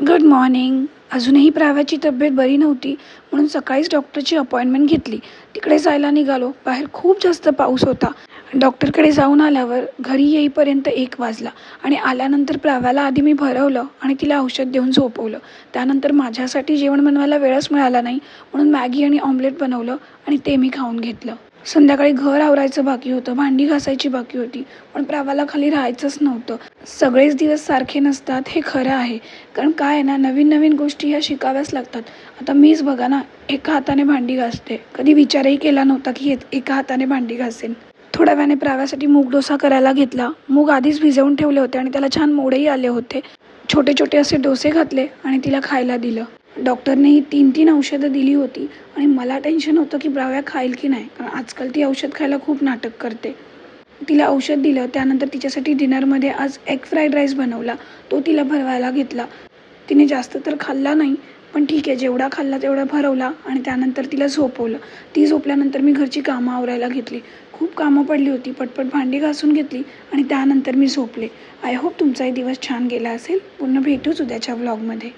Good morning. अजूनही प्राव्याची तब्येत बरी नव्हती म्हणून सकाळीच डॉक्टरची अपॉइंटमेंट घेतली. तिकडे जायला निघालो. बाहेर खूप जास्त पाऊस होता. डॉक्टरकडे जाऊन आल्यावर घरी येईपर्यंत 1 वाजला आणि आल्यानंतर प्राव्याला आधी मी भरवलं आणि तिला औषध देऊन झोपवलं. त्यानंतर माझ्यासाठी जेवण बनवायला वेळच मिळाला नाही म्हणून मॅगी आणि ऑमलेट बनवलं आणि ते मी खाऊन घेतलं. संध्याकाळी घर आवरायचं बाकी होतं, भांडी घासायची बाकी होती, पण प्राव्याला खाली राहायचंच नव्हतं. सगळेच दिवस सारखे नसतात हे खरं आहे, कारण काय आहे ना, नवीन नवीन गोष्टी ह्या शिकाव्याच लागतात. आता मीच बघा ना, एका हाताने भांडी घासते. कधी विचारही केला नव्हता की एका हाताने भांडी घासेन. थोड्या वेळाने प्राव्यासाठी मूग डोसा करायला घेतला. मूग आधीच भिजवून ठेवले होते आणि त्याला छान मोडही आले होते. छोटे छोटे असे डोसे घातले आणि तिला खायला दिलं. डॉक्टरनेही 3 औषधं दिली होती आणि मला टेन्शन होतं की प्राव्या खाईल की नाही, कारण आजकाल ती औषध खायला खूप नाटक करते. तिला औषध दिलं. त्यानंतर तिच्यासाठी डिनरमध्ये आज एग फ्राईड राईस बनवला. तो तिला भरवायला घेतला. तिने जास्त तर खाल्ला नाही, पण ठीक आहे, जेवढा खाल्ला तेवढा भरवला आणि त्यानंतर तिला झोपवलं. ती झोपल्यानंतर मी घरची कामं आवरायला घेतली. खूप कामं पडली होती. पटपट भांडी घासून घेतली आणि त्यानंतर मी झोपले. आय होप तुमचाही दिवस छान गेला असेल. पुन्हा भेटूच उद्याच्या व्लॉगमध्ये.